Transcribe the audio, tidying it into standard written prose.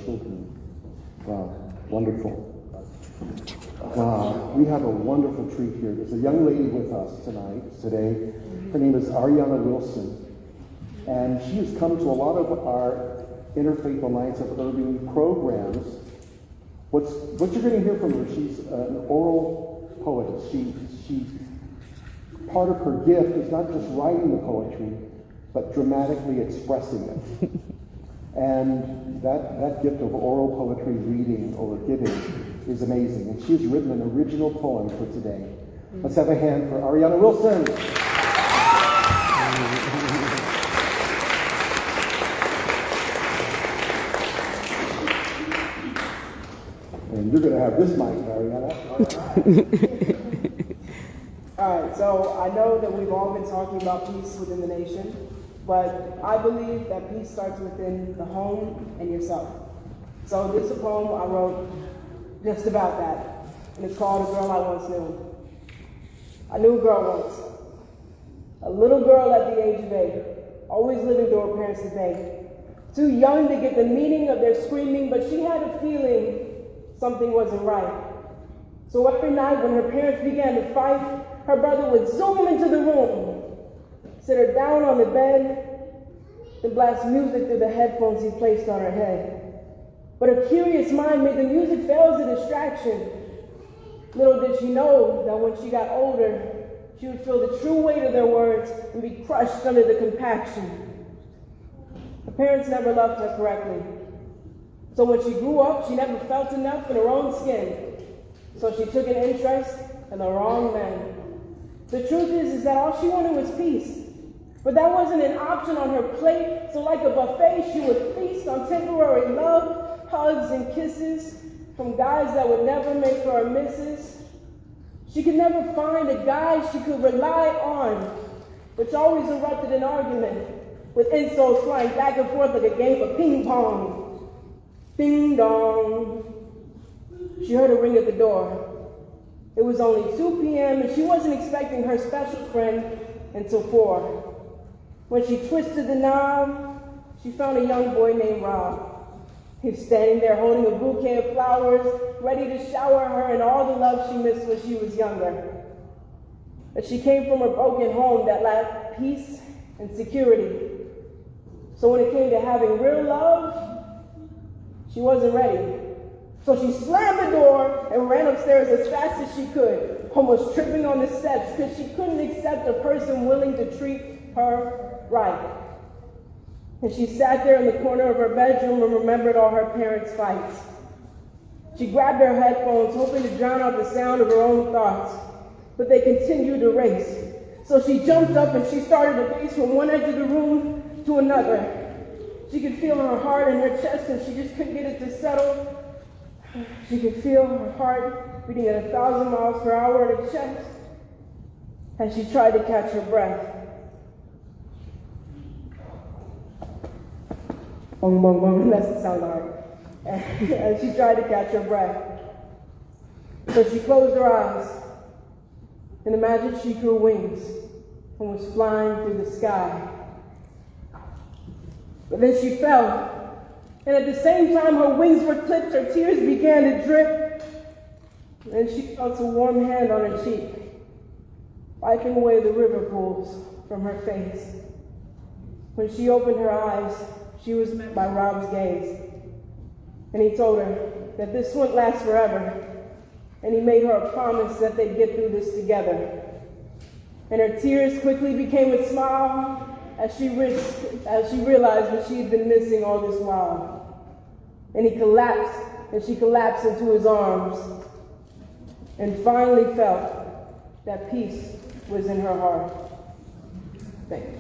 children. Wow, wonderful. Wow, we have a wonderful treat here. There's a young lady with us today. Her name is Aryianah Wilson. And she has come to a lot of our Interfaith Alliance of Irving programs. What you're going to hear from her, she's an oral poet. She part of her gift is not just writing the poetry, but dramatically expressing it. And that gift of oral poetry reading or giving is amazing. And she's written an original poem for today. Let's have a hand for Aryianah Wilson. And you're going to have this mic, Aryianah. All right, so I know that we've all been talking about peace within the nation, but I believe that peace starts within the home and yourself. So this is a poem I wrote just about that, and it's called A Girl I Once Knew. I knew a girl once, a little girl at the age of 8, always living through her parents' debate. Too young to get the meaning of their screaming, but she had a feeling something wasn't right. So every night when her parents began to fight, her brother would zoom into the room, sit her down on the bed, then blast music through the headphones he placed on her head. But her curious mind made the music fail as a distraction. Little did she know that when she got older, she would feel the true weight of their words and be crushed under the compaction. Her parents never loved her correctly. So when she grew up, she never felt enough in her own skin. So she took an interest in the wrong men. The truth is that all she wanted was peace. But that wasn't an option on her plate. So like a buffet, she would feast on temporary love, hugs, and kisses from guys that would never make her a missus. She could never find a guy she could rely on, which always erupted in argument, with insults flying back and forth like a game of ping pong. Ding dong. She heard a ring at the door. It was only 2 p.m. and she wasn't expecting her special friend until 4. When she twisted the knob, she found a young boy named Rob. He was standing there holding a bouquet of flowers, ready to shower her in all the love she missed when she was younger. But she came from a broken home that lacked peace and security. So when it came to having real love, she wasn't ready. So she slammed the door and ran upstairs as fast as she could, almost tripping on the steps because she couldn't accept a person willing to treat her right. And she sat there in the corner of her bedroom and remembered all her parents' fights. She grabbed her headphones, hoping to drown out the sound of her own thoughts, but they continued to race. So she jumped up and she started to pace from one edge of the room to another. She could feel her heart in her chest and she just couldn't get it to settle. She could feel her heart beating at 1,000 miles per hour in her chest as she tried to catch her breath. Bong, bong, bong, that's the sound hard. As she tried to catch her breath. So she closed her eyes and imagined she grew wings and was flying through the sky. But then she fell. And at the same time her wings were clipped, her tears began to drip. And she felt a warm hand on her cheek, wiping away the river pools from her face. When she opened her eyes, she was met by Rob's gaze. And he told her that this wouldn't last forever. And he made her a promise that they'd get through this together. And her tears quickly became a smile as she realized what she had been missing all this while. And he collapsed, and she collapsed into his arms, and finally felt that peace was in her heart. Thank you.